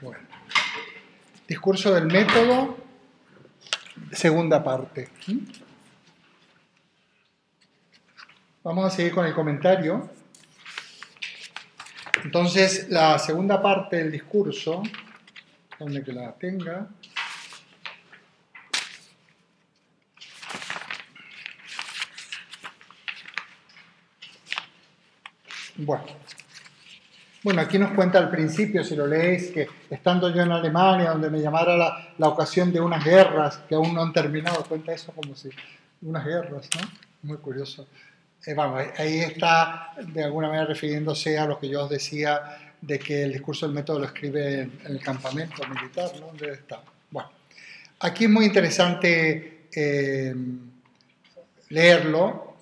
Bueno. Discurso del método, segunda parte. Vamos a seguir con el comentario. Entonces, la segunda parte del discurso, donde que la tenga. Bueno, aquí nos cuenta al principio, si lo leéis, que estando yo en Alemania, donde me llamara la ocasión de unas guerras que aún no han terminado, cuenta eso como si unas guerras, ¿no? Muy curioso. Ahí está de alguna manera refiriéndose a lo que yo os decía de que el discurso del método lo escribe en el campamento militar, ¿no? ¿Dónde está? Bueno, aquí es muy interesante leerlo,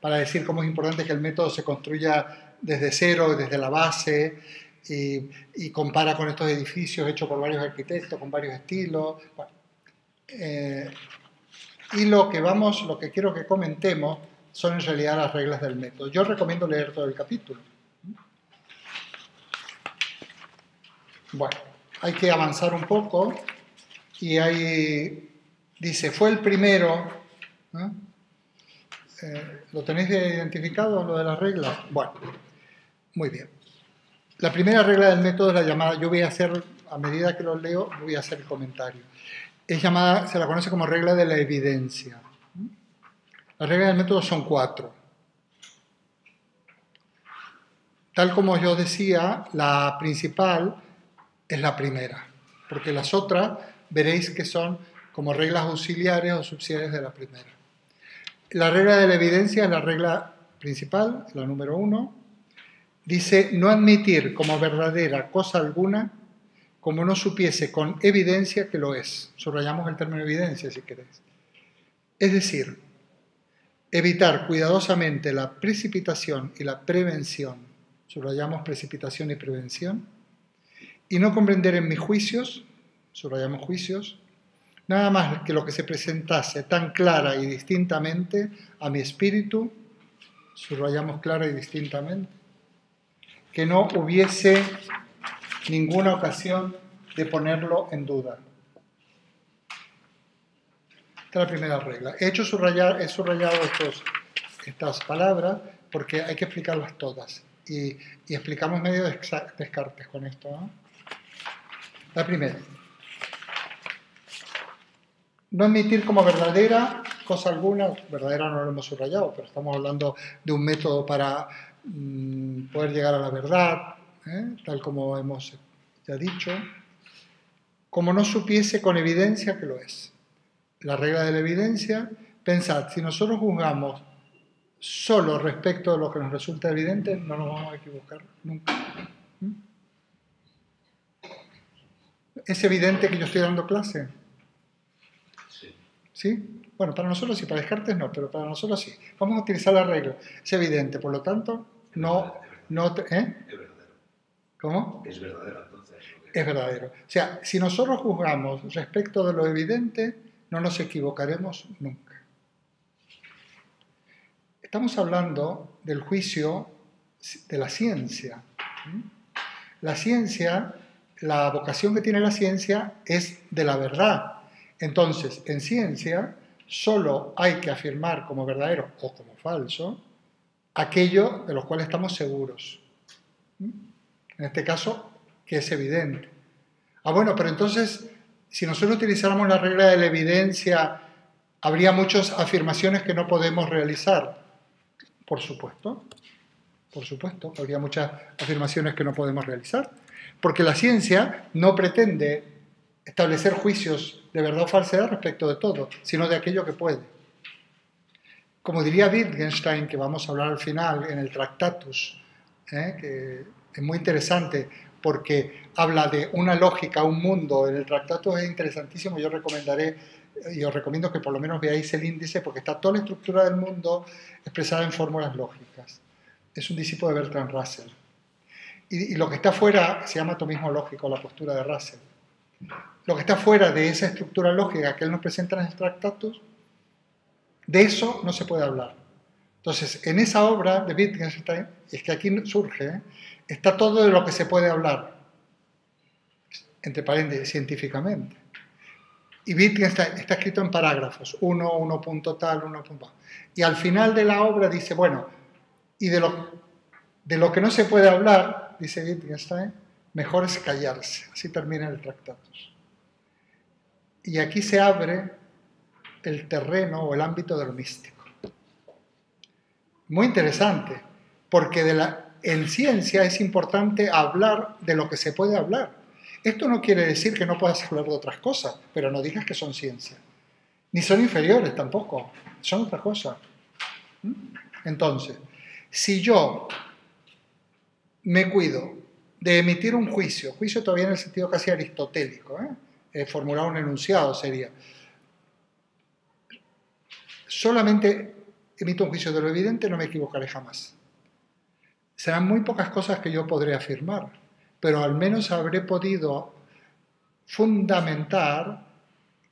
para decir cómo es importante que el método se construya desde cero, desde la base, y compara con estos edificios hechos por varios arquitectos, con varios estilos. Bueno, y lo que quiero que comentemos son en realidad las reglas del método. Yo recomiendo leer todo el capítulo. Bueno, hay que avanzar un poco, y ahí dice, fue el primero, ¿no? ¿Lo tenéis identificado, lo de las reglas? Bueno, muy bien. La primera regla del método es la llamada, yo voy a hacer, a medida que lo leo, voy a hacer el comentario. Es llamada, se la conoce como regla de la evidencia. Las reglas del método son 4. Tal como yo decía, la principal es la primera, porque las otras veréis que son como reglas auxiliares o subsidiarias de la primera. La regla de la evidencia es la regla principal, la número 1. Dice, no admitir como verdadera cosa alguna como no supiese con evidencia que lo es. Subrayamos el término evidencia si queréis. Es decir, evitar cuidadosamente la precipitación y la prevención, subrayamos precipitación y prevención, y no comprender en mis juicios, subrayamos juicios, nada más que lo que se presentase tan clara y distintamente a mi espíritu, subrayamos clara y distintamente, que no hubiese ninguna ocasión de ponerlo en duda. Esta es la primera regla. He subrayado estas palabras porque hay que explicarlas todas. Y explicamos medio Descartes con esto, ¿no? La primera. No admitir como verdadera cosa alguna, verdadera no lo hemos subrayado, pero estamos hablando de un método para poder llegar a la verdad, tal como hemos ya dicho, como no supiese con evidencia que lo es. La regla de la evidencia, pensad, si nosotros juzgamos solo respecto de lo que nos resulta evidente, no nos vamos a equivocar nunca. ¿Es evidente que yo estoy dando clase? ¿Sí? Bueno, para nosotros sí, para Descartes no, pero para nosotros sí. Vamos a utilizar la regla. Es evidente, por lo tanto, ¿Es verdadero. ¿Cómo? Es verdadero, entonces. Es verdadero. O sea, si nosotros juzgamos respecto de lo evidente, no nos equivocaremos nunca. Estamos hablando del juicio de la ciencia. La ciencia, la vocación que tiene la ciencia es de la verdad. Entonces, en ciencia, solo hay que afirmar como verdadero o como falso aquello de lo cual estamos seguros. En este caso, que es evidente. Bueno, pero entonces, si nosotros utilizáramos la regla de la evidencia, ¿habría muchas afirmaciones que no podemos realizar? Por supuesto, habría muchas afirmaciones que no podemos realizar, porque la ciencia no pretende establecer juicios de verdad o falsedad respecto de todo, sino de aquello que puede. Como diría Wittgenstein, que vamos a hablar al final en el Tractatus, que es muy interesante porque habla de una lógica, un mundo. En el Tractatus es interesantísimo, yo os recomiendo que por lo menos veáis el índice porque está toda la estructura del mundo expresada en fórmulas lógicas. Es un discípulo de Bertrand Russell. Y lo que está fuera se llama atomismo lógico, la postura de Russell. Lo que está fuera de esa estructura lógica que él nos presenta en el Tractatus, de eso no se puede hablar. Entonces, en esa obra de Wittgenstein, es que aquí surge, está todo de lo que se puede hablar. entre paréntesis, científicamente. Y Wittgenstein está escrito en parágrafos, uno punto tal, uno punto... Y al final de la obra dice, bueno, y de lo que no se puede hablar, dice Wittgenstein, mejor es callarse. Así termina el Tractatus. Y aquí se abre el terreno o el ámbito de lo místico. Muy interesante, porque en ciencia es importante hablar de lo que se puede hablar. Esto no quiere decir que no puedas hablar de otras cosas, pero no digas que son ciencia. Ni son inferiores tampoco, son otra cosa. Entonces, si yo me cuido de emitir un juicio todavía en el sentido casi aristotélico, formular un enunciado sería, solamente emito un juicio de lo evidente, no me equivocaré jamás. Serán muy pocas cosas que yo podré afirmar, pero al menos habré podido fundamentar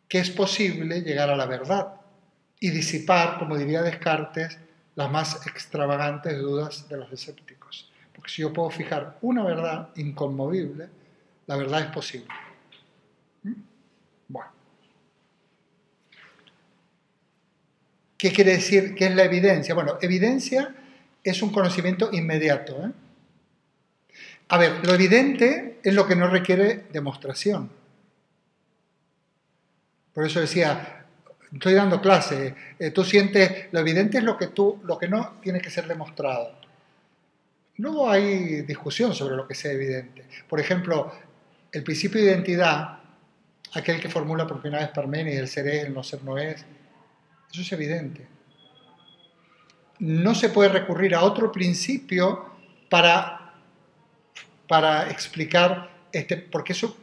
que es posible llegar a la verdad y disipar, como diría Descartes, las más extravagantes dudas de los escépticos. Porque si yo puedo fijar una verdad inconmovible, la verdad es posible. Bueno. ¿Qué quiere decir? ¿Qué es la evidencia? Bueno, evidencia es un conocimiento inmediato. A ver, lo evidente es lo que no requiere demostración. Por eso decía, estoy dando clase, tú sientes, lo evidente es lo que no tiene que ser demostrado. Luego hay discusión sobre lo que sea evidente. Por ejemplo, el principio de identidad, aquel que formula por primera vez Parménides, el ser es, el no ser no es, eso es evidente. No se puede recurrir a otro principio para explicar, porque eso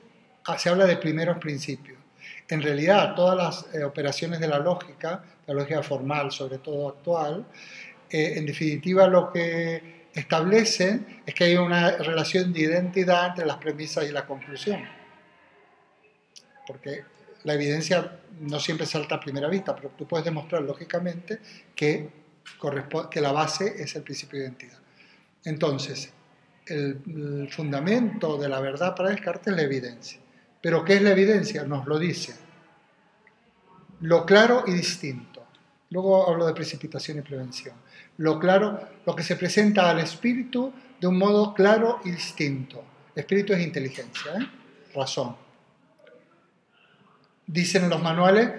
se habla de primeros principios. En realidad, todas las operaciones de la lógica formal, sobre todo actual, en definitiva lo que establecen es que hay una relación de identidad entre las premisas y la conclusión. Porque la evidencia no siempre salta a primera vista, pero tú puedes demostrar lógicamente que la base es el principio de identidad. Entonces, el fundamento de la verdad para Descartes es la evidencia. ¿Pero qué es la evidencia? Nos lo dice. Lo claro y distinto. Luego hablo de precipitación y prevención. Lo claro, lo que se presenta al espíritu de un modo claro y distinto. Espíritu es inteligencia, razón. Dicen en los manuales,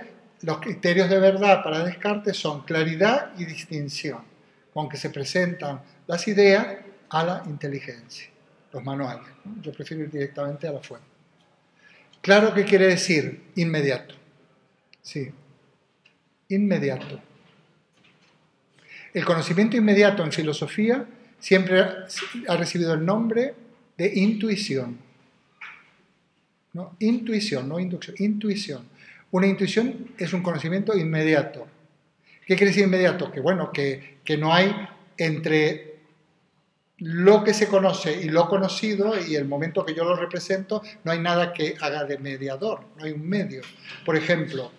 los criterios de verdad para Descartes son claridad y distinción, con que se presentan las ideas a la inteligencia, los manuales, ¿no? Yo prefiero ir directamente a la fuente. Claro que quiere decir inmediato, sí, inmediato. El conocimiento inmediato en filosofía siempre ha recibido el nombre de intuición. ¿No? Intuición, no inducción, intuición. Una intuición es un conocimiento inmediato. ¿Qué quiere decir inmediato? Que bueno, que no hay entre lo que se conoce y lo conocido y el momento que yo lo represento, no hay nada que haga de mediador, no hay un medio. Por ejemplo,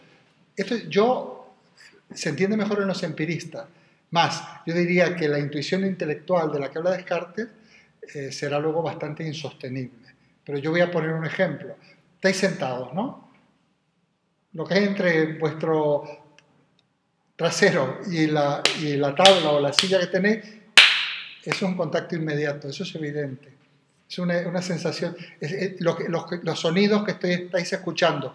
se entiende mejor en los empiristas. Más, yo diría que la intuición intelectual de la que habla Descartes será luego bastante insostenible. Pero yo voy a poner un ejemplo. Estáis sentados, ¿no? Lo que hay entre vuestro trasero y la tabla o la silla que tenéis es un contacto inmediato, eso es evidente. Es una sensación, los sonidos que estáis escuchando,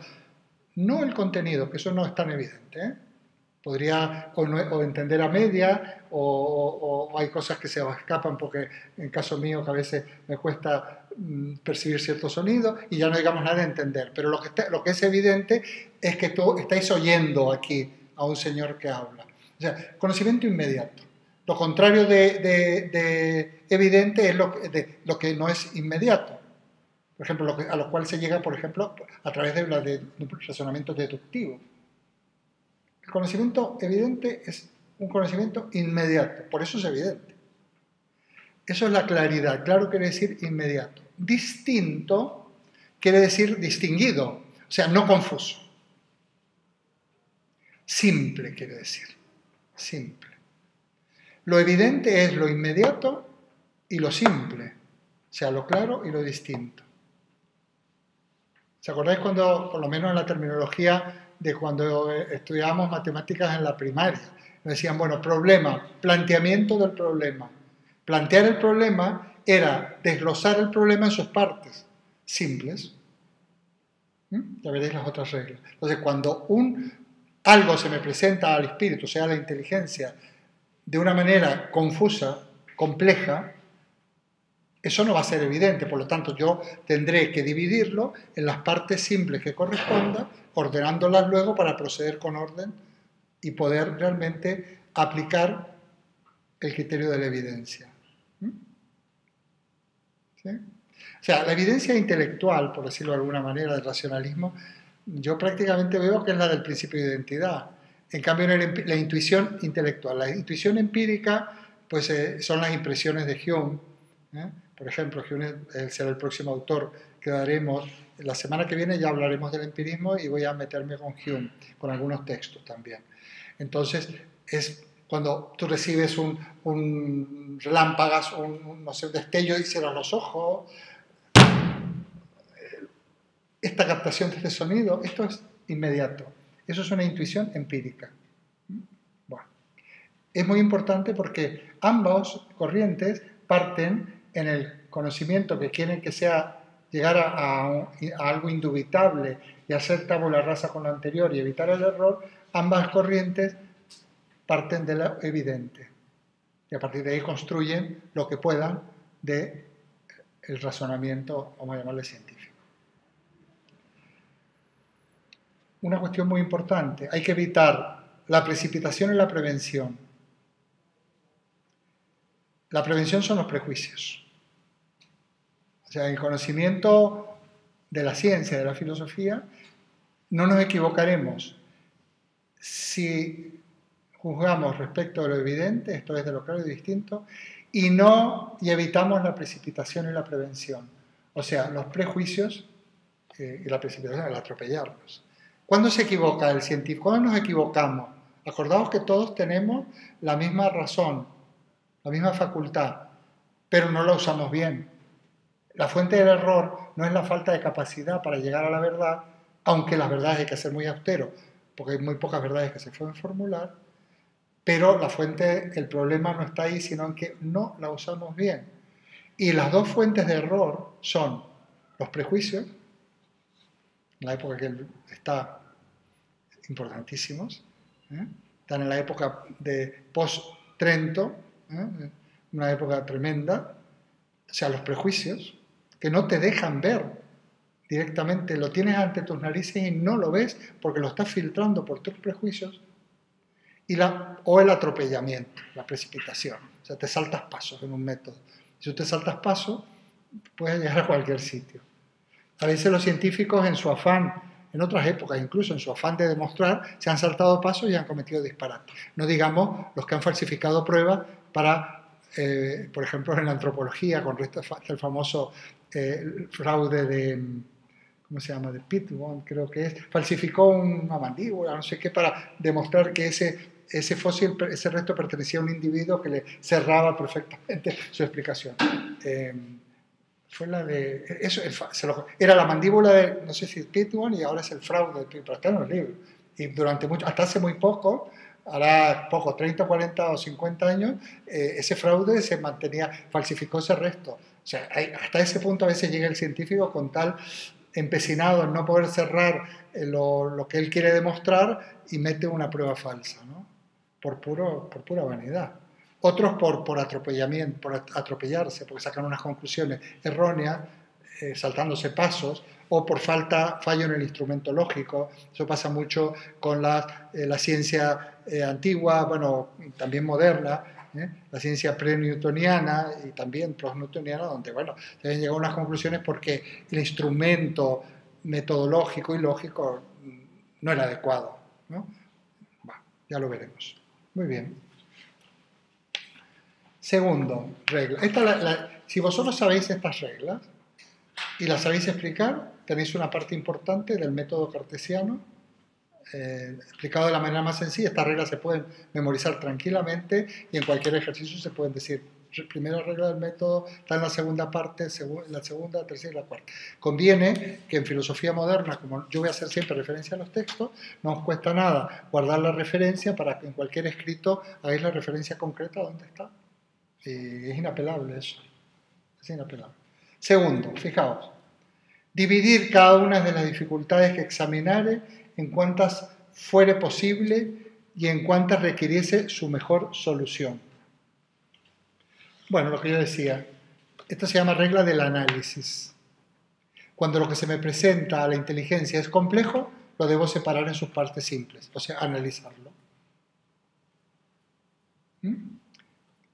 no el contenido, que eso no es tan evidente. Podría o entender a media o hay cosas que se escapan porque en caso mío que a veces me cuesta percibir ciertos sonidos y ya no digamos nada de entender, pero lo que es evidente es que tú estáis oyendo aquí a un señor que habla. O sea, conocimiento inmediato. Lo contrario de evidente es lo que no es inmediato. Por ejemplo, a lo cual se llega, por ejemplo, a través de razonamiento deductivo. El conocimiento evidente es un conocimiento inmediato, por eso es evidente. Eso es la claridad, claro quiere decir inmediato. Distinto quiere decir distinguido, o sea, no confuso. Simple quiere decir, simple. Lo evidente es lo inmediato y lo simple, o sea, lo claro y lo distinto. ¿Os acordáis cuando, por lo menos en la terminología de cuando estudiábamos matemáticas en la primaria? Nos decían, bueno, problema, planteamiento del problema. Plantear el problema era desglosar el problema en sus partes simples. Ya veréis las otras reglas. Entonces, cuando algo se me presenta al espíritu, o sea, a la inteligencia, de una manera confusa, compleja, eso no va a ser evidente. Por lo tanto, yo tendré que dividirlo en las partes simples que correspondan, ordenándolas luego para proceder con orden y poder realmente aplicar el criterio de la evidencia. ¿Sí? O sea, la evidencia intelectual, por decirlo de alguna manera, del racionalismo, yo prácticamente veo que es la del principio de identidad. En cambio, la intuición intelectual, la intuición empírica, pues son las impresiones de Hume. Por ejemplo, Hume será el próximo autor que daremos. La semana que viene ya hablaremos del empirismo y voy a meterme con Hume, con algunos textos también. Entonces, es cuando tú recibes un relámpagas, no sé, un destello y cierras los ojos, esta captación de este sonido, esto es inmediato. Eso es una intuición empírica. Bueno, es muy importante porque ambas corrientes parten en el conocimiento que quieren que sea llegar a algo indubitable y hacer tabula rasa con lo anterior y evitar el error. Ambas corrientes parten de lo evidente y a partir de ahí construyen lo que puedan del razonamiento, vamos a llamarle científico. Una cuestión muy importante, hay que evitar la precipitación y la prevención. La prevención son los prejuicios. O sea, el conocimiento de la ciencia, de la filosofía, no nos equivocaremos si juzgamos respecto de lo evidente, esto es de lo claro y distinto, y evitamos la precipitación y la prevención. O sea, los prejuicios y la precipitación, el atropellarnos. ¿Cuándo se equivoca el científico? ¿Cuándo nos equivocamos? Acordaos que todos tenemos la misma razón, la misma facultad, pero no la usamos bien. La fuente del error no es la falta de capacidad para llegar a la verdad, aunque las verdades hay que ser muy austeros, porque hay muy pocas verdades que se pueden formular, pero la fuente, el problema no está ahí, sino en que no la usamos bien. Y las dos fuentes de error son los prejuicios, en la época que está importantísimos, están en la época de post-Trento, una época tremenda, o sea, los prejuicios, que no te dejan ver directamente, lo tienes ante tus narices y no lo ves porque lo estás filtrando por tus prejuicios, o el atropellamiento, la precipitación, o sea, te saltas pasos en un método. Si tú te saltas pasos, puedes llegar a cualquier sitio. A veces los científicos en su afán, en otras épocas incluso, en su afán de demostrar, se han saltado pasos y han cometido disparates. No digamos los que han falsificado pruebas para, por ejemplo, en la antropología, con el famoso fraude de, ¿cómo se llama?, de Pittsburgh, creo que es, falsificó una mandíbula, no sé qué, para demostrar que ese fósil, ese resto pertenecía a un individuo que le cerraba perfectamente su explicación. Fue la de... era la mandíbula de, no sé si Pittsburgh, y ahora es el fraude de Pittsburgh, pero está en los libros. Y hasta hace muy poco, ahora poco, 30, 40 o 50 años, ese fraude se mantenía, falsificó ese resto. O sea, hasta ese punto a veces llega el científico con tal empecinado en no poder cerrar lo que él quiere demostrar y mete una prueba falsa, ¿no? Por pura vanidad. Otros por atropellamiento, por atropellarse, porque sacan unas conclusiones erróneas, saltándose pasos, o por fallo en el instrumento lógico. Eso pasa mucho con la ciencia antigua, bueno, también moderna, la ciencia pre-newtoniana y también post-newtoniana, donde, bueno, se han llegado a unas conclusiones porque el instrumento metodológico y lógico no era adecuado, ¿no? Bueno, ya lo veremos. Muy bien. Segundo, regla. Si vosotros sabéis estas reglas y las sabéis explicar, tenéis una parte importante del método cartesiano, explicado de la manera más sencilla. Estas reglas se pueden memorizar tranquilamente y en cualquier ejercicio se pueden decir primera regla del método está en la segunda parte, la segunda, la tercera y la cuarta. Conviene que en filosofía moderna, como yo voy a hacer siempre referencia a los textos, no os cuesta nada guardar la referencia para que en cualquier escrito hagáis la referencia concreta a dónde está. Es inapelable eso. Es inapelable. Segundo, fijaos, dividir cada una de las dificultades que examinare en cuantas fuere posible y en cuantas requiriese su mejor solución. Bueno, lo que yo decía, esto se llama regla del análisis. Cuando lo que se me presenta a la inteligencia es complejo, lo debo separar en sus partes simples, o sea, analizarlo.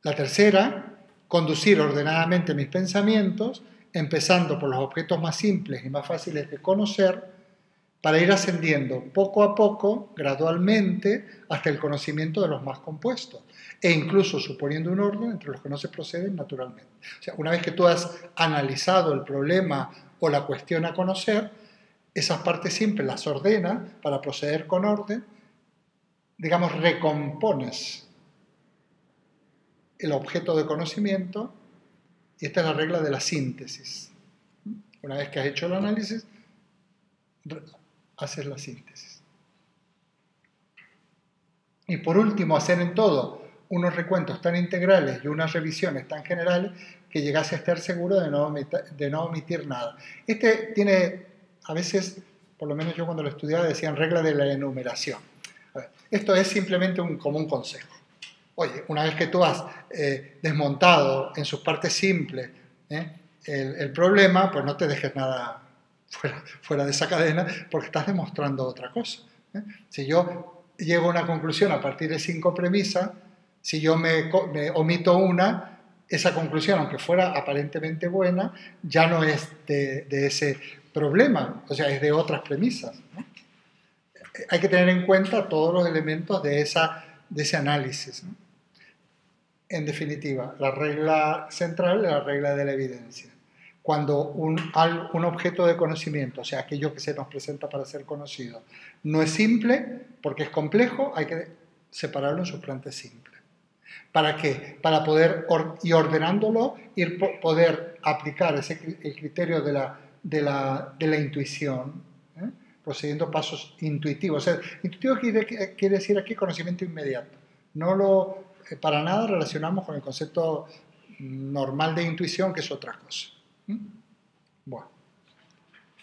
La tercera, conducir ordenadamente mis pensamientos, empezando por los objetos más simples y más fáciles de conocer, para ir ascendiendo poco a poco, gradualmente, hasta el conocimiento de los más compuestos, e incluso suponiendo un orden entre los que no se proceden naturalmente. O sea, una vez que tú has analizado el problema o la cuestión a conocer, esas partes simples las ordenas para proceder con orden, digamos, recompones el objeto de conocimiento, y esta es la regla de la síntesis. Una vez que has hecho el análisis, hacer la síntesis. Y por último, hacer en todo unos recuentos tan integrales y unas revisiones tan generales que llegase a estar seguro de no omitir nada. Este tiene, a veces, por lo menos yo cuando lo estudiaba, decían regla de la enumeración. A ver, esto es simplemente como un consejo. Oye, una vez que tú has desmontado en sus partes simples el problema, pues no te dejes nada fuera de esa cadena, porque estás demostrando otra cosa. Si yo llego a una conclusión a partir de 5 premisas, si yo me omito una, esa conclusión, aunque fuera aparentemente buena, ya no es de ese problema, o sea, es de otras premisas, ¿no? Hay que tener en cuenta todos los elementos de ese análisis, ¿no? En definitiva, la regla central es la regla de la evidencia. Cuando un objeto de conocimiento, o sea, aquello que se nos presenta para ser conocido, no es simple, porque es complejo, hay que separarlo en sus partes simples. ¿Para qué? Para poder, y ordenándolo, poder aplicar el criterio de la intuición, procediendo pasos intuitivos. O sea, intuitivo quiere decir aquí conocimiento inmediato. Para nada relacionamos con el concepto normal de intuición, que es otra cosa. Bueno,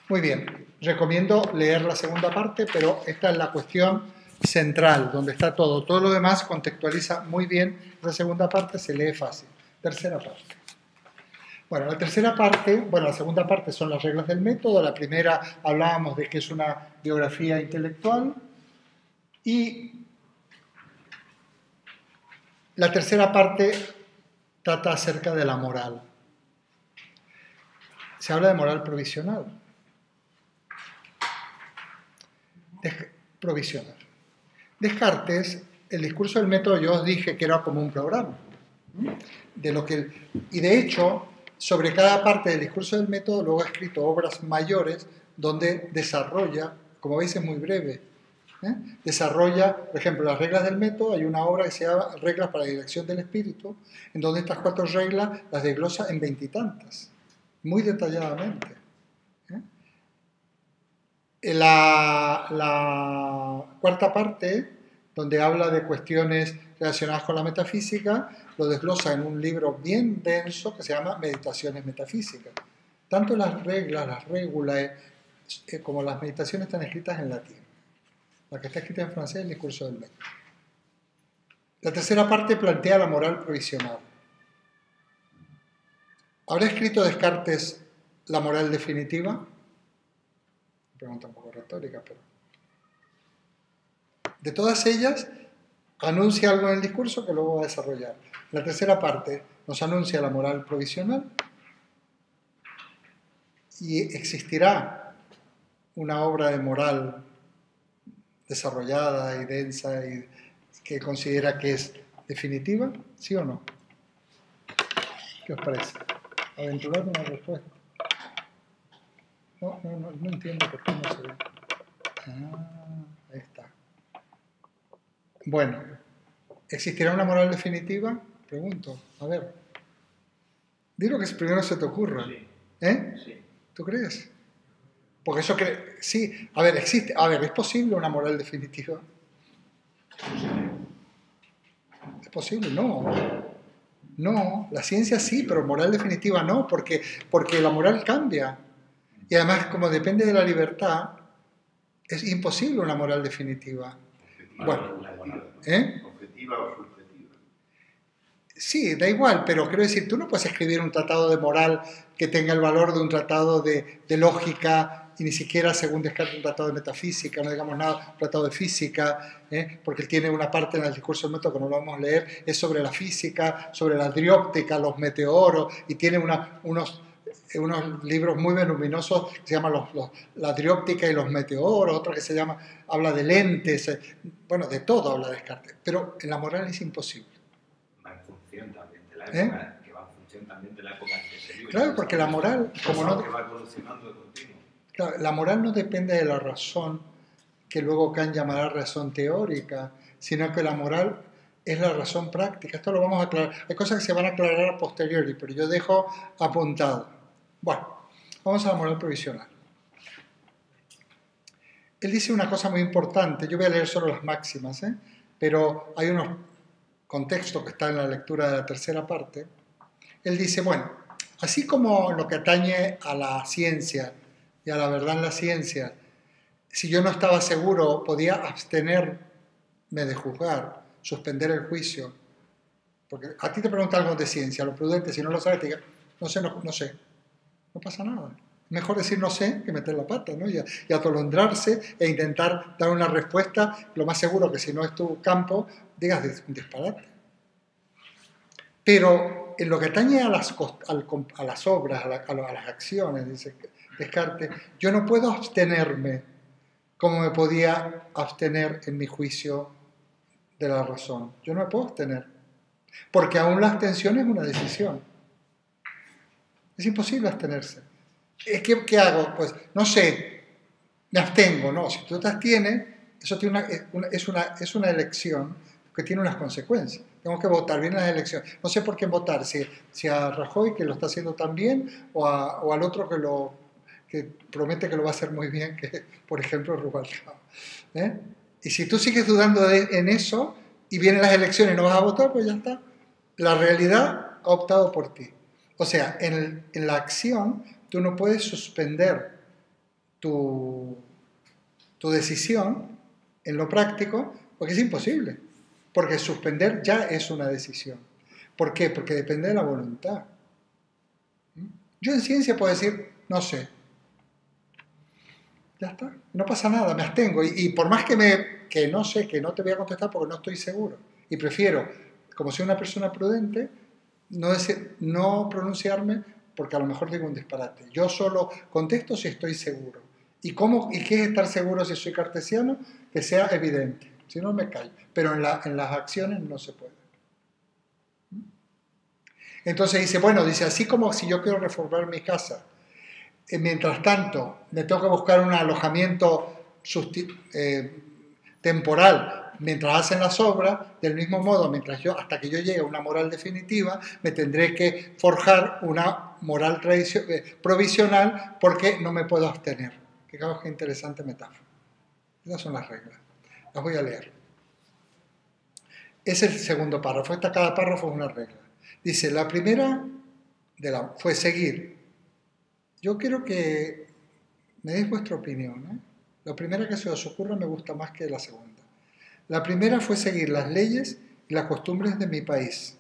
muy bien. Recomiendo leer la segunda parte, pero esta es la cuestión central, donde está todo. Todo lo demás contextualiza muy bien. La segunda parte se lee fácil. Tercera parte. Bueno, la segunda parte son las reglas del método. La primera hablábamos de que es una biografía intelectual. Y la tercera parte trata acerca de la moral. Se habla de moral provisional. Provisional. Descartes, el discurso del método, yo os dije que era como un programa. Y de hecho, sobre cada parte del discurso del método, luego ha escrito obras mayores donde desarrolla, como veis es muy breve, desarrolla, por ejemplo, las reglas del método. Hay una obra que se llama Reglas para la dirección del espíritu, en donde estas 4 reglas las desglosa en 20 y tantas, muy detalladamente. La cuarta parte, donde habla de cuestiones relacionadas con la metafísica, lo desglosa en un libro bien denso que se llama Meditaciones Metafísicas. Tanto las reglas, las régulas, como las meditaciones están escritas en latín. La que está escrita en francés es el discurso del método. La tercera parte plantea la moral provisional. ¿Habrá escrito Descartes la moral definitiva? Pregunta un poco retórica, pero... De todas ellas, anuncia algo en el discurso que luego va a desarrollar. La tercera parte nos anuncia la moral provisional y existirá una obra de moral desarrollada y densa y que considera que es definitiva, ¿sí o no? ¿Qué os parece? Aventurad una respuesta. No entiendo por qué no se ve. Ahí está. Bueno, ¿existirá una moral definitiva? Pregunto, a ver. Di lo que primero se te ocurra. Sí. ¿Eh? Sí. ¿Tú crees? Porque eso que sí, a ver, existe, a ver, ¿es posible una moral definitiva? ¿Es posible? No. No, la ciencia sí, pero moral definitiva no, porque la moral cambia. Y además, como depende de la libertad, es imposible una moral definitiva. Bueno, ¿eh? ¿Objetiva o subjetiva? Sí, da igual, pero quiero decir, tú no puedes escribir un tratado de moral que tenga el valor de un tratado de lógica y ni siquiera, según Descartes, un tratado de metafísica, no digamos nada, un tratado de física, porque él tiene una parte en el discurso del método que no lo vamos a leer, es sobre la física, sobre la drióptica, los meteoros, y tiene unos libros muy voluminosos que se llaman la drióptica y los meteoros, otro que se llama, habla de lentes, bueno, de todo habla Descartes, pero en la moral es imposible. Va en función también de la época, que va en función también de la época en que se vive. Claro, porque la moral, como no... que va evolucionando de continuo. Claro, la moral no depende de la razón, que luego Kant llamará razón teórica, sino que la moral es la razón práctica. Esto lo vamos a aclarar. Hay cosas que se van a aclarar a posteriori, pero yo dejo apuntado. Bueno, vamos a la moral provisional. Él dice una cosa muy importante, yo voy a leer solo las máximas, pero hay unos contextos que están en la lectura de la tercera parte. Él dice, bueno, así como en lo que atañe a la ciencia y a la verdad en la ciencia, si yo no estaba seguro, podía abstenerme de juzgar, suspender el juicio. Porque a ti te pregunta algo de ciencia, lo prudente, si no lo sabes, te diga, no sé, no sé. No pasa nada. Mejor decir no sé que meter la pata, ¿no? Y atolondrarse e intentar dar una respuesta, lo más seguro que si no es tu campo, digas un disparate. Pero en lo que atañe a las obras, a las acciones, dice Descartes, yo no puedo abstenerme como me podía abstener en mi juicio de la razón. Yo no me puedo abstener, porque aún la abstención es una decisión. Es imposible abstenerse. ¿Qué hago? Pues no sé, me abstengo. No, si tú te abstienes, eso es una elección que tiene unas consecuencias. Tengo que votar bien en las elecciones. No sé por qué votar, si a Rajoy, que lo está haciendo tan bien, o al otro que promete que lo va a hacer muy bien, que por ejemplo Rubalcaba. Y si tú sigues dudando en eso, y vienen las elecciones y no vas a votar, pues ya está. La realidad ha optado por ti. O sea, en la acción tú no puedes suspender tu decisión en lo práctico, porque es imposible. Porque suspender ya es una decisión. ¿Por qué? Porque depende de la voluntad. Yo en ciencia puedo decir, no sé. Ya está, no pasa nada, me abstengo. Y por más que no sé, que no te voy a contestar porque no estoy seguro. Y prefiero, como soy una persona prudente, no pronunciarme porque a lo mejor digo un disparate. Yo solo contesto si estoy seguro. ¿Y qué es estar seguro si soy cartesiano? Que sea evidente. Si no, me callo. Pero en las acciones no se puede. Entonces dice, bueno, así como si yo quiero reformar mi casa, mientras tanto me tengo que buscar un alojamiento temporal mientras hacen las obras, del mismo modo, hasta que yo llegue a una moral definitiva, me tendré que forjar una moral provisional porque no me puedo abstener. Fijaos qué interesante metáfora. Esas son las reglas. Las voy a leer. Es el segundo párrafo. Cada párrafo es una regla. Dice, la primera fue seguir. Yo quiero que me deis vuestra opinión. La primera que se os ocurra me gusta más que la segunda. La primera fue seguir las leyes y las costumbres de mi país,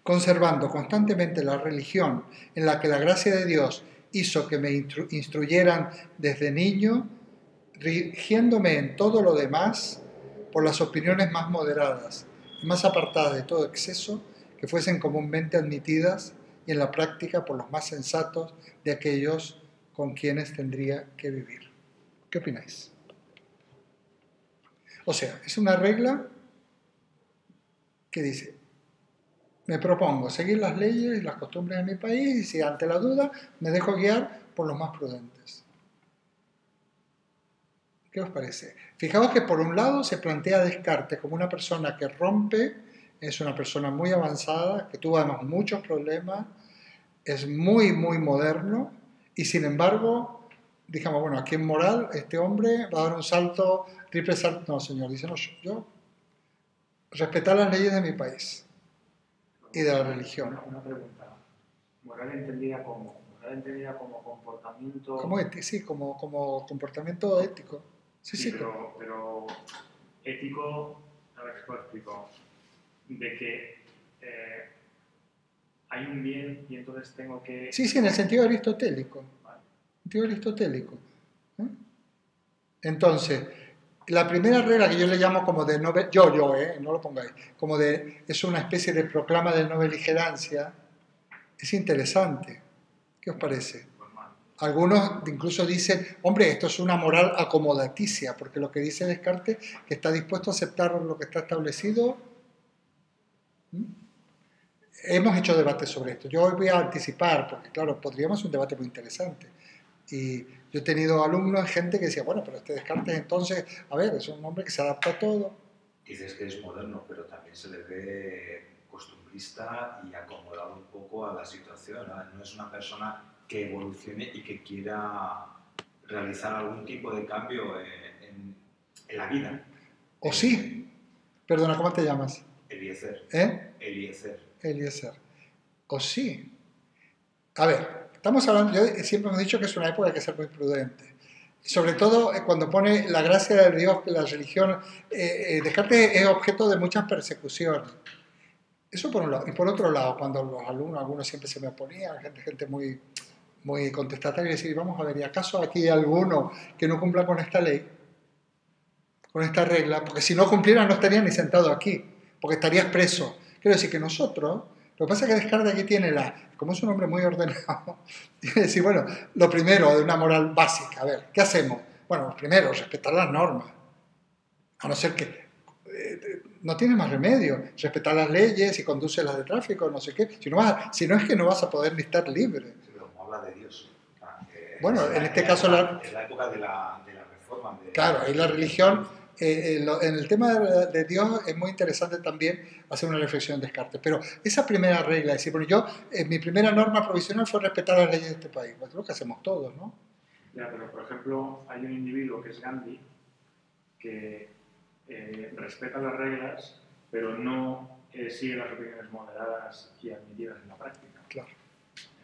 conservando constantemente la religión en la que la gracia de Dios hizo que me instruyeran desde niño, rigiéndome en todo lo demás por las opiniones más moderadas y más apartadas de todo exceso que fuesen comúnmente admitidas y en la práctica por los más sensatos de aquellos con quienes tendría que vivir. ¿Qué opináis? O sea, es una regla que dice, me propongo seguir las leyes y las costumbres de mi país y si ante la duda me dejo guiar por los más prudentes. ¿Qué os parece? Fijaos que por un lado se plantea Descartes como una persona que rompe, es una persona muy avanzada, que tuvo además muchos problemas, es muy, muy moderno y sin embargo, digamos, bueno, aquí en moral este hombre va a dar un salto, triple salto. No, señor, dice, no, yo respetar las leyes de mi país y de la religión. Una pregunta. Moral entendida como comportamiento... Sí, como comportamiento ético. Sí. Pero ético, a ver, ¿cómo explico? De que hay un bien y entonces tengo que... Sí, en el sentido aristotélico. Vale. Sentido aristotélico. Entonces, la primera regla que yo le llamo como de no lo pongáis, como de, es una especie de proclama de no beligerancia, es interesante. ¿Qué os parece? Algunos incluso dicen, hombre, esto es una moral acomodaticia, porque lo que dice Descartes, que está dispuesto a aceptar lo que está establecido. Hemos hecho debates sobre esto. Yo hoy voy a anticipar, porque claro, podríamos un debate muy interesante. Y yo he tenido alumnos, gente que decía, bueno, pero este Descartes entonces, a ver, es un hombre que se adapta a todo. Dices que es moderno, pero también se le ve costumbrista y acomodado un poco a la situación, ¿no? No es una persona que evolucione y que quiera realizar algún tipo de cambio en la vida. ¿O sí? Perdona, ¿cómo te llamas? Eliezer. Eliezer. ¿O sí? A ver, estamos hablando, yo siempre hemos dicho que es una época que hay que ser muy prudente. Sobre todo cuando pone la gracia de Dios, la religión, Descartes es objeto de muchas persecuciones. Eso por un lado. Y por otro lado, cuando los alumnos, algunos siempre se me oponían, gente muy, muy contestataria, y decir, vamos a ver, ¿y acaso aquí hay alguno que no cumpla con esta ley? Con esta regla, porque si no cumpliera no estaría ni sentado aquí, porque estarías preso. Quiero decir que nosotros, lo que pasa es que Descartes aquí tiene como es un hombre muy ordenado, tiene que decir, bueno, lo primero de una moral básica, a ver, ¿qué hacemos? Bueno, primero, respetar las normas, a no ser que no tiene más remedio, respetar las leyes y conduce las de tráfico, no sé qué, si no es que no vas a poder ni estar libre. Sí, pero habla de Dios. Bueno, en este caso... Es la época de la reforma. Claro, ahí la religión, en el tema de Dios es muy interesante también hacer una reflexión de Descartes, pero esa primera regla, es decir, bueno, mi primera norma provisional fue respetar las leyes de este país, pues es lo que hacemos todos, ¿no? Ya, pero por ejemplo, hay un individuo que es Gandhi, que respeta las reglas, pero no sigue las opiniones moderadas y admitidas en la práctica. Claro.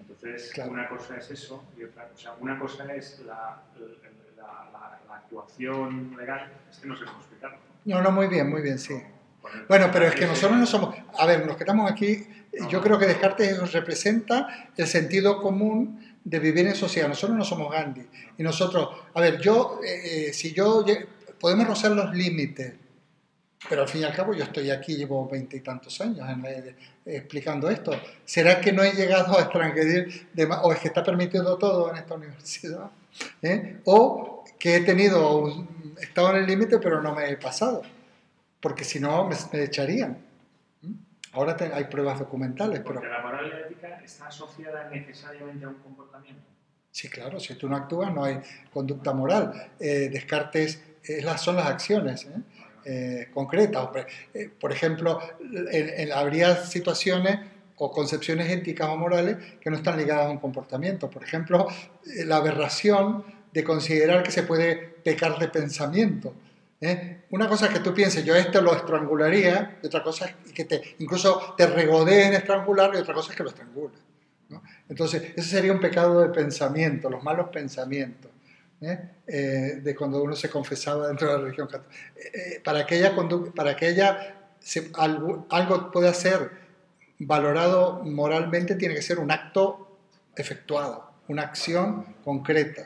Entonces, claro. Una cosa es eso y otra cosa. Una cosa es la actuación legal, es que no sé cómo explicarlo. No, muy bien, sí. Bueno, pero es que nosotros no somos... A ver, los que estamos aquí, yo creo que Descartes representa el sentido común de vivir en sociedad. Nosotros no somos Gandhi. Y nosotros... A ver, podemos rozar los límites, pero al fin y al cabo yo estoy aquí, llevo 20 y tantos años explicando esto. ¿Será que no he llegado a transgredir o es que está permitido todo en esta universidad? O que he estado en el límite pero no me he pasado, porque si no me echarían. Ahora hay pruebas documentales. Porque la moral y la ética está asociada necesariamente a un comportamiento. Sí, claro, si tú no actúas no hay conducta moral. Descartes son las acciones concretas. Por ejemplo, habría situaciones o concepciones éticas o morales que no están ligadas a un comportamiento. Por ejemplo, la aberración de considerar que se puede pecar de pensamiento. Una cosa es que tú pienses, yo esto lo estrangularía, y otra cosa es que incluso te regodeen en estrangularlo, y otra cosa es que lo estrangules, ¿no? Entonces, ese sería un pecado de pensamiento, los malos pensamientos, de cuando uno se confesaba dentro de la religión católica. Para que algo pueda ser valorado moralmente, tiene que ser un acto efectuado, una acción concreta.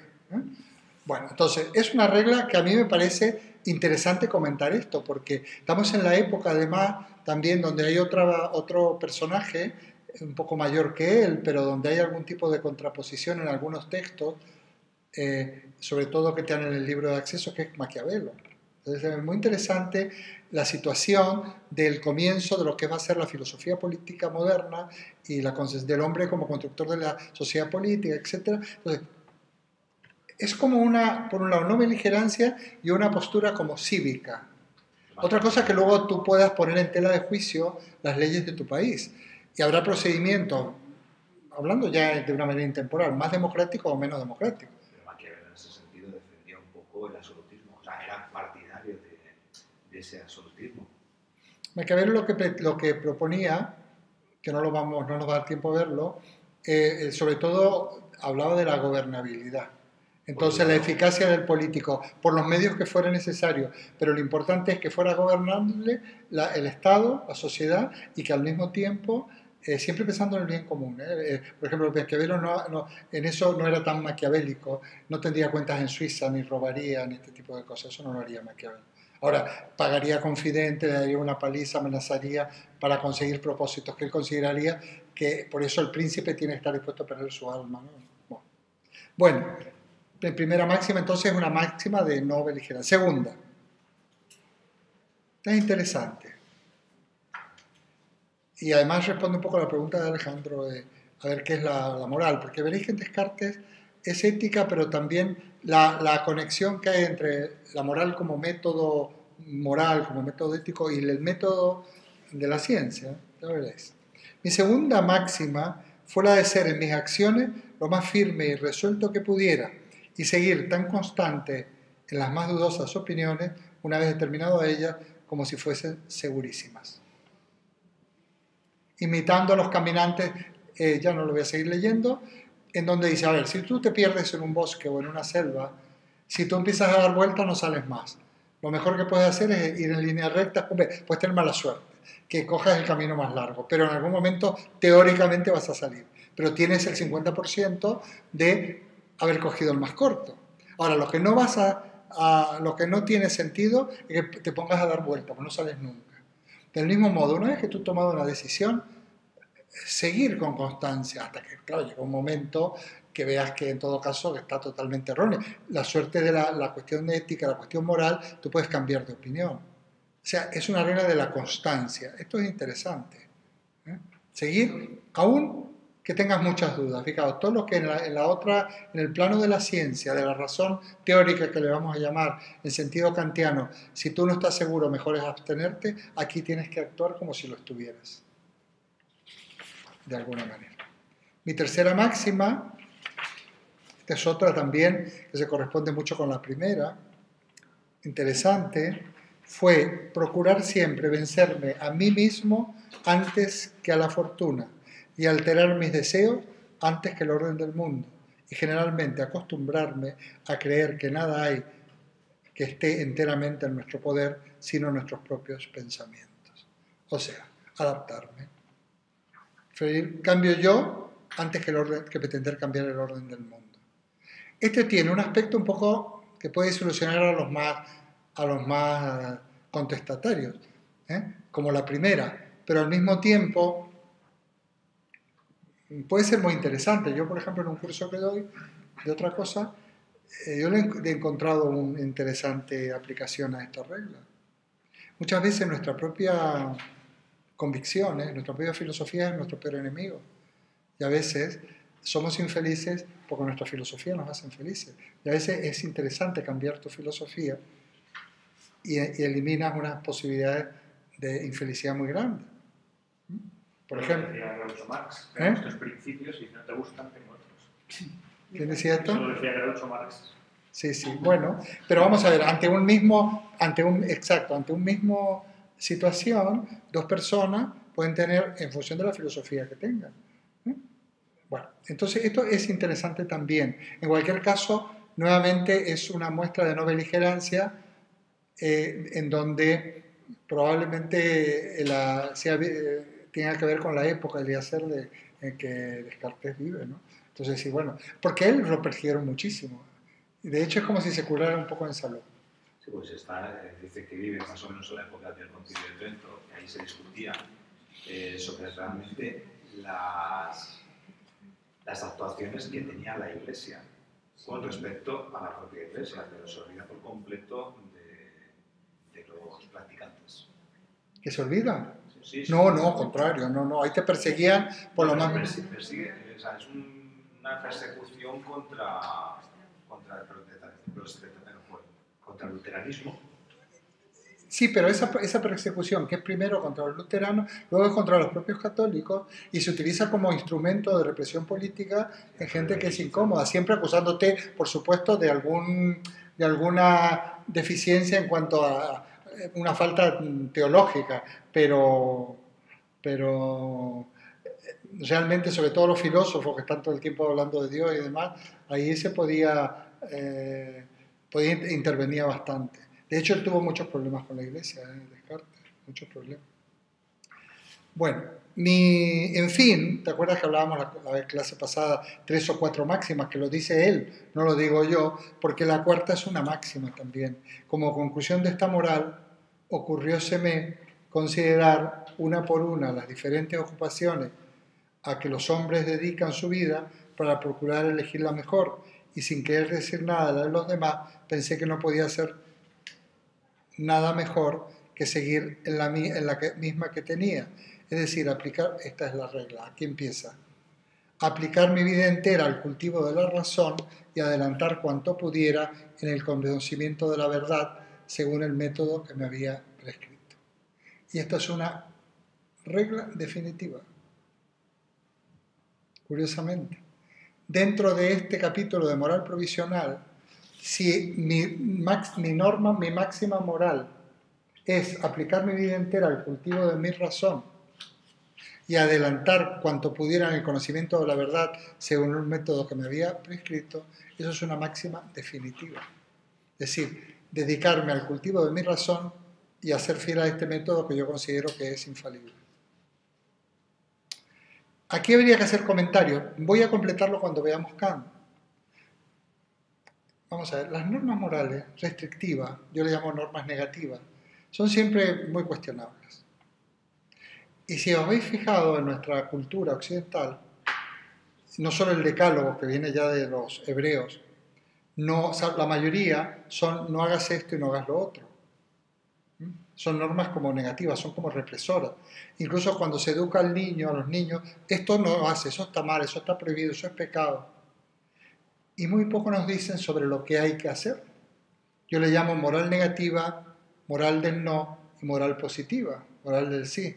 Bueno, entonces, es una regla que a mí me parece interesante comentar esto, porque estamos en la época, además, también donde hay otro personaje, un poco mayor que él, pero donde hay algún tipo de contraposición en algunos textos, sobre todo que están en el libro de acceso, que es Maquiavelo. Entonces, es muy interesante la situación del comienzo de lo que va a ser la filosofía política moderna y del hombre como constructor de la sociedad política, etc. Entonces, es como por un lado, no beligerancia y una postura como cívica. Otra cosa es que luego tú puedas poner en tela de juicio las leyes de tu país. Y habrá procedimientos, hablando ya de una manera intemporal, más democrático o menos democrático. Pero Maquiavelo en ese sentido defendía un poco el absolutismo, o sea, era partidario de ese absolutismo. Maquiavelo lo que proponía, que no nos va a dar tiempo a verlo, sobre todo hablaba de la gobernabilidad. Entonces la eficacia del político, por los medios que fuera necesario, pero lo importante es que fuera gobernable el Estado, la sociedad, y que al mismo tiempo, siempre pensando en el bien común. Por ejemplo, Maquiavelo en eso no era tan maquiavélico, no tendría cuentas en Suiza, ni robaría, ni este tipo de cosas, eso no lo haría Maquiavelo. Ahora, pagaría confidente, le daría una paliza, amenazaría para conseguir propósitos que él consideraría que por eso el príncipe tiene que estar dispuesto a perder su alma, ¿no? Bueno, primera máxima entonces es una máxima de no beligerancia. Segunda, es interesante. Y además responde un poco a la pregunta de Alejandro de a ver qué es la moral, porque veréis que en Descartes es ética, pero también la conexión que hay entre la moral como método moral, como método ético, y el método de la ciencia. Ya veréis. Mi segunda máxima fue la de ser en mis acciones lo más firme y resuelto que pudiera y seguir tan constante en las más dudosas opiniones, una vez determinado a ellas, como si fuesen segurísimas. Imitando a los caminantes, ya no lo voy a seguir leyendo, en donde dice, a ver, si tú te pierdes en un bosque o en una selva, si tú empiezas a dar vueltas no sales más. Lo mejor que puedes hacer es ir en línea recta, puedes tener mala suerte, que cojas el camino más largo, pero en algún momento teóricamente vas a salir, pero tienes el 50% de haber cogido el más corto. Ahora, lo que no lo que no tiene sentido es que te pongas a dar vueltas, pues no sales nunca. Del mismo modo, una vez que tú has tomado una decisión, seguir con constancia hasta que, claro, llega un momento que veas que en todo caso está totalmente erróneo. La suerte de la cuestión ética, la cuestión moral, tú puedes cambiar de opinión. O sea, es una regla de la constancia. Esto es interesante. Seguir, aún que tengas muchas dudas. Fijaos, todo lo que en el plano de la ciencia, de la razón teórica que le vamos a llamar, en sentido kantiano, si tú no estás seguro, mejor es abstenerte, aquí tienes que actuar como si lo estuvieras. De alguna manera. Mi tercera máxima, esta es otra también que se corresponde mucho con la primera, interesante, fue procurar siempre vencerme a mí mismo antes que a la fortuna y alterar mis deseos antes que el orden del mundo y generalmente acostumbrarme a creer que nada hay que esté enteramente en nuestro poder sino nuestros propios pensamientos. O sea, adaptarme. Cambio yo antes que pretender cambiar el orden del mundo. Este tiene un aspecto un poco que puede solucionar a los más contestatarios, como la primera, pero al mismo tiempo puede ser muy interesante. Yo, por ejemplo, en un curso que doy de otra cosa, yo le he encontrado una interesante aplicación a esta regla. Muchas veces nuestra propia convicciones, nuestra propia filosofía es nuestro peor enemigo. Y a veces somos infelices porque nuestra filosofía nos hace felices. Y a veces es interesante cambiar tu filosofía y eliminas unas posibilidades de infelicidad muy grandes. Por ejemplo, decía Groucho Marx, tengo estos principios y si no te gustan, tengo otros. ¿Quién decía esto? Eso lo decía Groucho Marx. Sí, sí, bueno, pero vamos a ver, ante un mismo situación, dos personas pueden tener, en función de la filosofía que tengan. Bueno, entonces esto es interesante también. En cualquier caso, nuevamente es una muestra de no beligerancia en donde probablemente tenga que ver con la época, el hacer en que Descartes vive, ¿no? Entonces, sí, bueno, porque él lo persiguieron muchísimo. De hecho, es como si se curara un poco en salud. Sí, pues dice que vive más o menos en la época del Concilio de Trento, y ahí se discutía sobre realmente las actuaciones que tenía la Iglesia con respecto a la propia Iglesia, pero se olvida por completo de los practicantes. ¿Que se olvida? Sí, sí, no, no, contrario, no, ahí te perseguían por lo más... Persigue, o sea, es una persecución contra el luteranismo. Sí, pero esa persecución, que es primero contra los luteranos, luego es contra los propios católicos, y se utiliza como instrumento de represión política en gente que es incómoda, siempre acusándote, por supuesto, de alguna deficiencia en cuanto a una falta teológica, pero realmente, sobre todo los filósofos que están todo el tiempo hablando de Dios y demás, ahí se podía intervenir bastante. De hecho, él tuvo muchos problemas con la iglesia, Descartes, muchos problemas. Bueno, en fin, ¿te acuerdas que hablábamos la clase pasada 3 o 4 máximas, que lo dice él, no lo digo yo, porque la cuarta es una máxima también. Como conclusión de esta moral, ocurrióseme considerar una por una las diferentes ocupaciones a que los hombres dedican su vida para procurar elegir la mejor, y sin querer decir nada de los demás, pensé que no podía ser nada mejor que seguir en la misma que tenía. Es decir, aplicar, esta es la regla, aquí empieza. Aplicar mi vida entera al cultivo de la razón y adelantar cuanto pudiera en el conocimiento de la verdad según el método que me había prescrito. Y esta es una regla definitiva. Curiosamente, dentro de este capítulo de moral provisional, si mi máxima moral es aplicar mi vida entera al cultivo de mi razón y adelantar cuanto pudiera en el conocimiento de la verdad según un método que me había prescrito, eso es una máxima definitiva. Es decir, dedicarme al cultivo de mi razón y a ser fiel a este método que yo considero que es infalible. Aquí habría que hacer comentarios. Voy a completarlo cuando veamos Kant. Vamos a ver, las normas morales restrictivas, yo le llamo normas negativas, son siempre muy cuestionables. Y si os habéis fijado en nuestra cultura occidental, no solo el decálogo que viene ya de los hebreos, no, la mayoría son no hagas esto y no hagas lo otro. Son normas como negativas, son como represoras. Incluso cuando se educa al niño, a los niños, esto no lo hace, eso está mal, eso está prohibido, eso es pecado. Y muy poco nos dicen sobre lo que hay que hacer. Yo le llamo moral negativa, moral del no y moral positiva, moral del sí.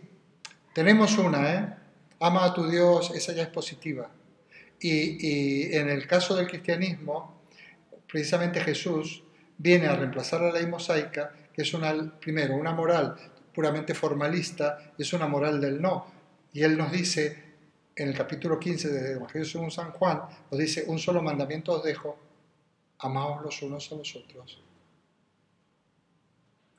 Tenemos una, ama a tu Dios, esa ya es positiva. Y en el caso del cristianismo, precisamente Jesús viene a reemplazar la ley mosaica, que es primero una moral puramente formalista, y es una moral del no. Y él nos dice, en el capítulo 15 de Evangelio según San Juan, nos dice, un solo mandamiento os dejo, amaos los unos a los otros.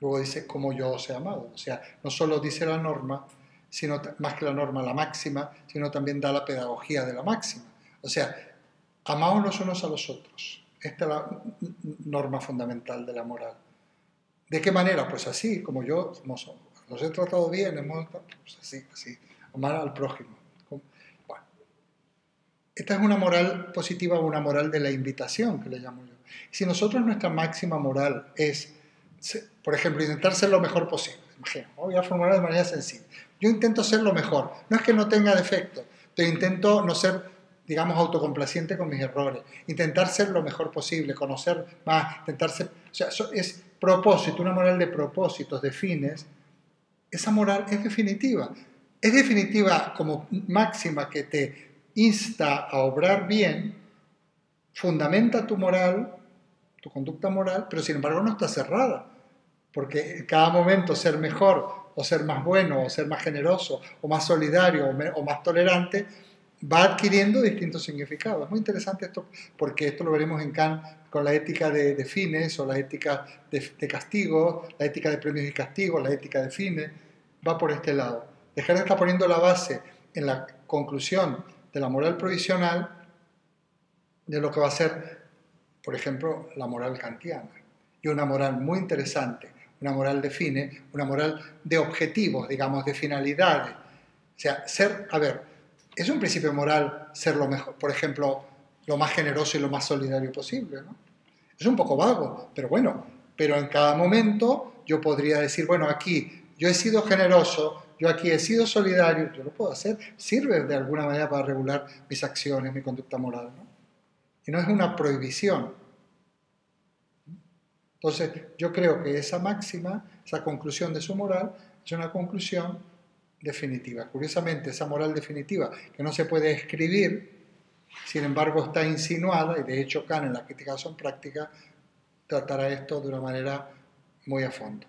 Luego dice, como yo os he amado. O sea, no solo dice la norma, sino más que la norma, la máxima, sino también da la pedagogía de la máxima. O sea, amaos los unos a los otros. Esta es la norma fundamental de la moral. ¿De qué manera? Pues así, como yo los he tratado bien, pues así, amar al prójimo. Bueno, esta es una moral positiva o una moral de la invitación, que le llamo yo. Si nosotros nuestra máxima moral es, por ejemplo, intentar ser lo mejor posible, imagínate, voy a formular de manera sencilla. Yo intento ser lo mejor, no es que no tenga defectos, pero intento no ser, digamos, autocomplaciente con mis errores, intentar ser lo mejor posible, conocer más, intentar ser, o sea, eso es propósito, una moral de propósitos, de fines. Esa moral es definitiva como máxima que te insta a obrar bien, fundamenta tu moral, tu conducta moral, pero sin embargo no está cerrada, porque en cada momento ser mejor, o ser más bueno, o ser más generoso, o más solidario, o más tolerante, va adquiriendo distintos significados. Es muy interesante esto, porque esto lo veremos en Kant con la ética de fines, o la ética de castigo, la ética de premios y castigos, la ética de fines, va por este lado. Descartes está poniendo la base en la conclusión de la moral provisional de lo que va a ser, por ejemplo, la moral kantiana. Y una moral muy interesante, una moral de fines, una moral de objetivos, digamos, de finalidades. O sea, es un principio moral ser lo mejor, por ejemplo, lo más generoso y lo más solidario posible, ¿no? Es un poco vago, pero bueno, pero en cada momento yo podría decir, bueno, aquí yo he sido generoso, yo aquí he sido solidario, yo lo puedo hacer, sirve de alguna manera para regular mis acciones, mi conducta moral, ¿no? Y no es una prohibición. Entonces, yo creo que esa máxima, esa conclusión de su moral, es una conclusión definitiva. Curiosamente, esa moral definitiva, que no se puede escribir, sin embargo está insinuada, y de hecho Kant en la crítica de la razón práctica tratará esto de una manera muy a fondo.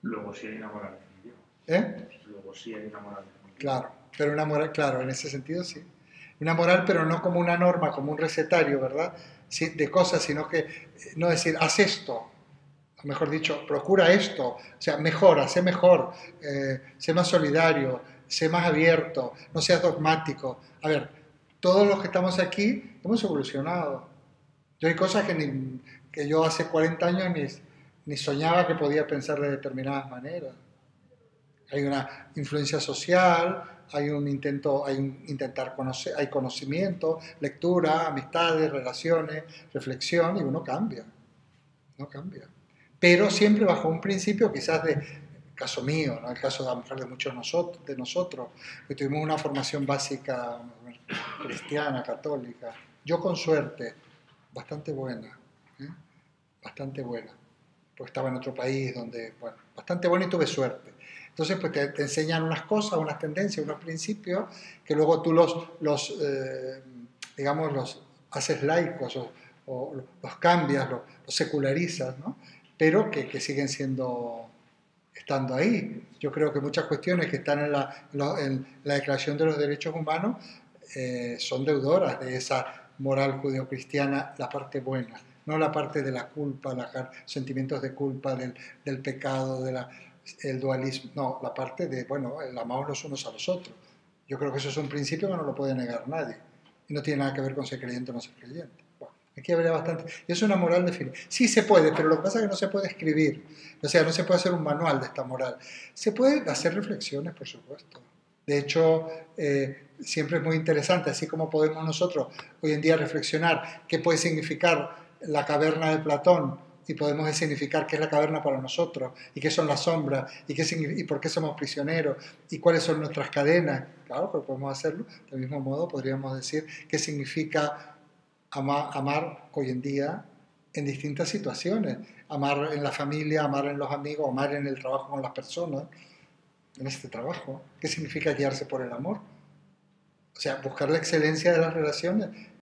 Luego sí hay una moral definitiva. Luego sí hay una moral definitiva. Claro, pero una moral, claro, en ese sentido sí. Una moral, pero no como una norma, como un recetario, ¿verdad? Sí, de cosas, sino que no decir, haz esto, o mejor dicho, procura esto, o sea, mejora, sé mejor, sé más solidario, sé más abierto, no seas dogmático. A ver, todos los que estamos aquí hemos evolucionado. Yo hay cosas que yo hace 40 años ni soñaba que podía pensar de determinadas maneras. Hay una influencia social, hay un intentar conocer, hay conocimiento, lectura, amistades, relaciones, reflexión, y uno cambia. Pero siempre bajo un principio, quizás caso mío, ¿no? El caso de a lo mejor de muchos de nosotros, que tuvimos una formación básica cristiana, católica. Yo con suerte, bastante buena, bastante buena, porque estaba en otro país donde, bueno, bastante buena y tuve suerte. Entonces, pues te enseñan unas cosas, unas tendencias, unos principios, que luego tú digamos, los haces laicos o los cambias, los secularizas, ¿no? Pero que siguen estando ahí. Yo creo que muchas cuestiones que están en la Declaración de los Derechos Humanos son deudoras de esa moral judeocristiana, la parte buena, no la parte de la culpa, los sentimientos de culpa, del pecado, el dualismo, no, la parte de, bueno, el amamos los unos a los otros. Yo creo que eso es un principio que no lo puede negar nadie y no tiene nada que ver con ser creyente o no ser creyente. Bueno, aquí habría bastante. Y es una moral definida. Sí se puede, pero lo que pasa es que no se puede escribir. O sea, no se puede hacer un manual de esta moral. Se puede hacer reflexiones, por supuesto. De hecho, siempre es muy interesante, así como podemos nosotros hoy en día reflexionar qué puede significar la caverna de Platón y podemos significar qué es la caverna para nosotros y qué son las sombras y por qué somos prisioneros y cuáles son nuestras cadenas. Claro, pero podemos hacerlo. Del mismo modo podríamos decir qué significa amar hoy en día en distintas situaciones. Amar en la familia, amar en los amigos, amar en el trabajo con las personas, en este trabajo. ¿Qué significa guiarse por el amor? O sea, buscar la excelencia de las relaciones